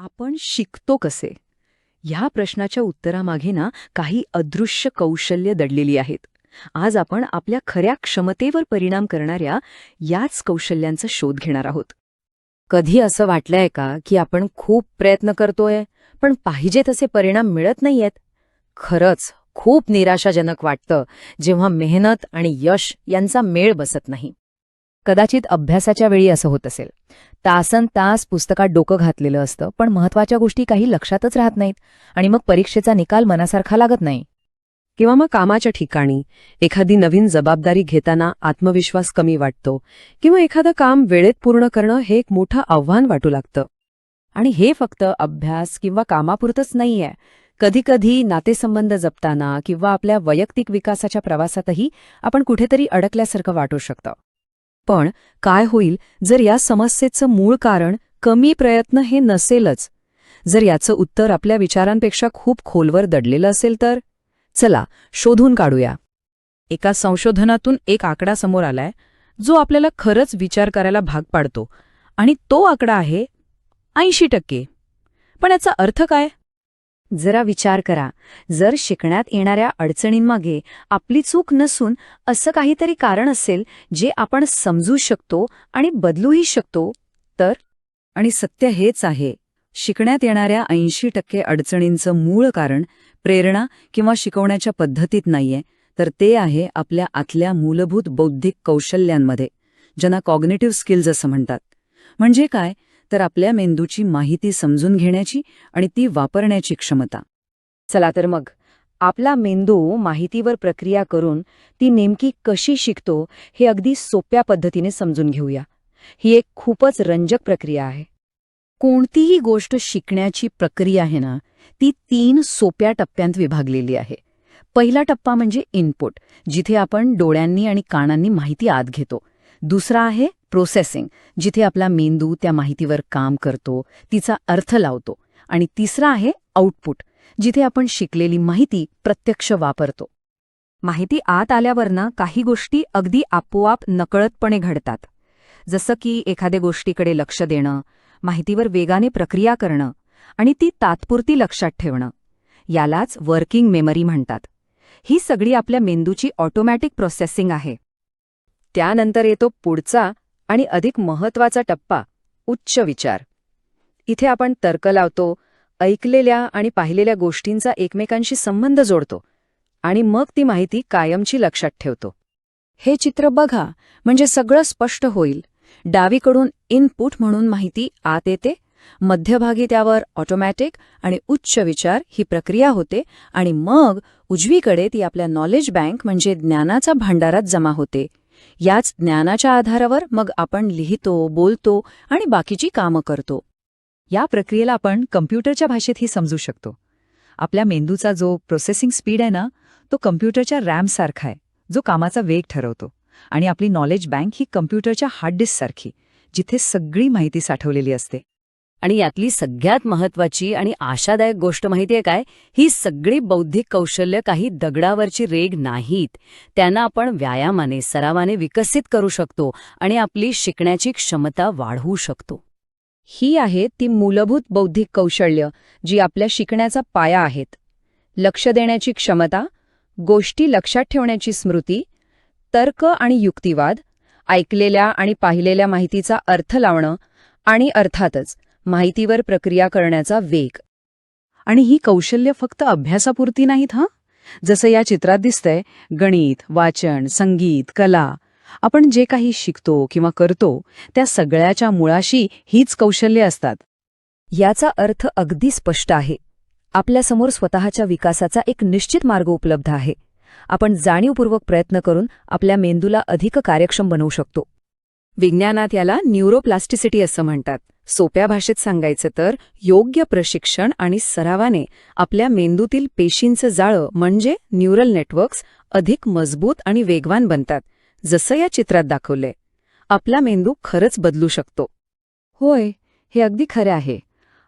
आपण शिकतो कसे? ह्या प्रश्नाच्या उत्तरामागे ना काही अदृश्य कौशल्य दडलेली आहेत. आज आपण आपल्या खऱ्या क्षमतेवर परिणाम करणाऱ्या याच कौशल्यांचा शोध घेणार आहोत. कधी असं वाटलंय का की आपण खूप प्रयत्न करतोय पण पाहिजे तसे परिणाम मिळत नाहीयेत? खरंच खूप निराशाजनक वाटतं जेव्हा मेहनत आणि यश यांचा मेळ बसत नाही. कदाचित अभ्यासाच्या वेळी असं होत असेल. तासनतास पुस्तकात डोकं घातलेलं असतं पण महत्त्वाच्या गोष्टी काही लक्षातच राहत नाहीत आणि मग परीक्षेचा निकाल मनासारखा लागत नाही. किंवा मग कामाच्या ठिकाणी एखादी नवीन जबाबदारी घेताना आत्मविश्वास कमी वाटतो किंवा एखादं काम वेळेत पूर्ण करणं हे एक मोठं आव्हान वाटू लागतं. आणि हे फक्त अभ्यास किंवा कामापुरतंच नाहीये. कधीकधी नातेसंबंध जपताना किंवा आपल्या वैयक्तिक विकासाच्या प्रवासातही आपण कुठेतरी अडकल्यासारखं वाटू शकतं. पण काय होईल जर या समस्येचं मूळ कारण कमी प्रयत्न हे नसेलच? जर याचं उत्तर आपल्या विचारांपेक्षा खूप खोलवर दडलेलं असेल तर? चला शोधून काढूया. एका संशोधनातून एक आकडा समोर आलाय जो आपल्याला खरंच विचार करायला भाग पाडतो, आणि तो आकडा आहे 80%. पण याचा अर्थ काय? जरा विचार करा. जर शिकण्यात येणाऱ्या अडचणींमागे आपली चूक नसून असं काहीतरी कारण असेल जे आपण समजू शकतो आणि बदलूही शकतो तर? आणि सत्य हेच आहे, शिकण्यात येणाऱ्या 80% अडचणींचं मूळ कारण प्रेरणा किंवा शिकवण्याच्या पद्धतीत नाहीये, तर ते आहे आपल्या आतल्या मूलभूत बौद्धिक कौशल्यांमध्ये, ज्यांना कॉग्निटिव्ह स्किल्स असं म्हणतात. म्हणजे काय? तर आपल्या मेंदूची माहिती समजून घेण्याची आणि ती वापरण्याची क्षमता. चला तर मग आपला मेंदू माहितीवर प्रक्रिया करून ती नेमकी कशी शिकतो हे अगदी सोप्या पद्धतीने समजून घेऊया. ही एक खूपच रंजक प्रक्रिया आहे. कोणतीही गोष्ट शिकण्याची प्रक्रिया आहे ना, ती 3 सोप्या टप्प्यांत विभागलेली आहे. पहिला टप्पा म्हणजे इनपुट, जिथे आपण डोळ्यांनी आणि कानांनी माहिती आत घेतो. दुसरा आहे प्रोसेसिंग, जिथे आपला मेंदू त्या माहितीवर काम करतो, तिचा अर्थ लावतो. आणि तिसरा आहे आउटपुट, जिथे आपण शिकलेली माहिती प्रत्यक्ष वापरतो. माहिती आत आल्यावर ना काही गोष्टी अगदी आपोआप नकळतपणे घडतात. जसं की एखाद्या गोष्टीकडे लक्ष देणं, माहितीवर वेगाने प्रक्रिया करणं आणि ती तात्पुरती लक्षात ठेवणं. यालाच वर्किंग मेमरी म्हणतात. ही सगळी आपल्या मेंदूची ऑटोमॅटिक प्रोसेसिंग आहे. त्यानंतर येतो पुढचा आणि अधिक महत्त्वाचा टप्पा, उच्च विचार. इथे आपण तर्क लावतो, ऐकलेल्या आणि पाहिलेल्या गोष्टींचा एकमेकांशी संबंध जोडतो आणि मग ती माहिती कायमची लक्षात ठेवतो. हे चित्र बघा म्हणजे सगळं स्पष्ट होईल. डावीकडून इनपुट म्हणून माहिती आत येते, मध्यभागी त्यावर ऑटोमॅटिक आणि उच्च विचार ही प्रक्रिया होते आणि मग उजवीकडे ती आपल्या नॉलेज बँक म्हणजे ज्ञानाचा भांडारात जमा होते. याच ज्ञानाच्या आधारावर मग आपण लिहितो, बोलतो आणि बाकीची कामं करतो. या प्रक्रियेला आपण कम्प्युटरच्या भाषेतही समजू शकतो. आपल्या मेंदूचा जो प्रोसेसिंग स्पीड आहे ना, तो कम्प्युटरच्या रॅमसारखा आहे, जो कामाचा वेग ठरवतो. आणि आपली नॉलेज बँक ही कम्प्युटरच्या हार्ड डिस्कसारखी, जिथे सगळी माहिती साठवलेली असते. आणि यातली सगळ्यात महत्त्वाची आणि आशादायक गोष्ट माहितीये काय? ही सगळी बौद्धिक कौशल्य काही दगडावरची रेघ नाहीत. त्यांना आपण व्यायामाने, सरावाने विकसित करू शकतो आणि आपली शिकण्याची क्षमता वाढवू शकतो. ही आहेत ती मूलभूत बौद्धिक कौशल्य जी आपल्या शिकण्याचा पाया आहेत. लक्ष देण्याची क्षमता, गोष्टी लक्षात ठेवण्याची स्मृती, तर्क आणि युक्तिवाद, ऐकलेल्या आणि पाहिलेल्या माहितीचा अर्थ लावणं आणि अर्थातच माहितीवर प्रक्रिया करण्याचा वेग. आणि ही कौशल्य फक्त अभ्यासापुरती नाहीत हं. जसं या चित्रात दिसतंय, गणित, वाचन, संगीत, कला, आपण जे काही शिकतो किंवा करतो त्या सगळ्याच्या मुळाशी हीच कौशल्ये असतात. याचा अर्थ अगदी स्पष्ट आहे. आपल्यासमोर स्वतःच्या विकासाचा एक निश्चित मार्ग उपलब्ध आहे. आपण जाणीवपूर्वक प्रयत्न करून आपल्या मेंदूला अधिक कार्यक्षम बनवू शकतो. विज्ञानात याला न्यूरोप्लास्टिसिटी असं म्हणतात. सोप्या भाषेत सांगायचं तर योग्य प्रशिक्षण आणि सरावाने आपल्या मेंदूतील पेशींचं जाळं म्हणजे न्यूरल नेटवर्क्स अधिक मजबूत आणि वेगवान बनतात, जसं या चित्रात दाखवलंय. आपला मेंदू खरंच बदलू शकतो. होय, हे अगदी खरे आहे.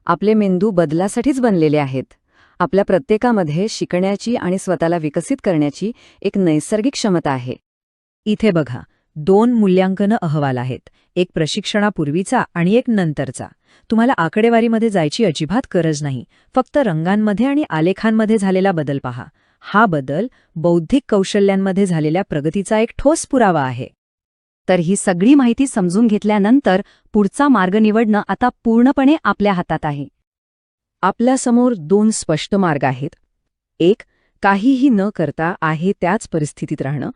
आपले मेंदू बदलासाठीच बनलेले आहेत. आपल्या प्रत्येकामध्ये शिकण्याची आणि स्वतःला विकसित करण्याची एक नैसर्गिक क्षमता आहे. इथे बघा, 2 मूल्यांकन अहवाल आहेत, एक प्रशिक्षणापूर्वीचा आणि एक नंतरचा. तुम्हाला आकडेवारीमध्ये जायची अजिबात गरज नाही, फक्त रंगांमध्ये आणि आलेखांमध्ये झालेला बदल पहा. हा बदल बौद्धिक कौशल्यांमध्ये झालेल्या प्रगतीचा एक ठोस पुरावा आहे. तर ही सगळी माहिती समजून घेतल्यानंतर पुढचा मार्ग निवडणं आता पूर्णपणे आपल्या हातात आहे. आपल्यासमोर 2 स्पष्ट मार्ग आहेत. एक, काहीही न करता आहे त्याच परिस्थितीत राहणं,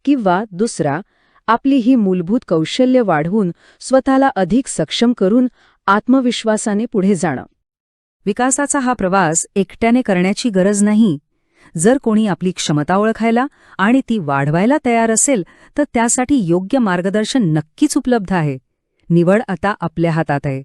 किंवा दुसरा, आपली ही मूलभूत कौशल्य वाढवून स्वतःला अधिक सक्षम करून आत्मविश्वासाने पुढे जाणं. विकासाचा हा प्रवास एकट्याने करण्याची गरज नाही. जर कोणी आपली क्षमता ओळखायला आणि ती वाढवायला तयार असेल तर त्यासाठी योग्य मार्गदर्शन नक्कीच उपलब्ध आहे. निवड आता आपल्या हातात आहे.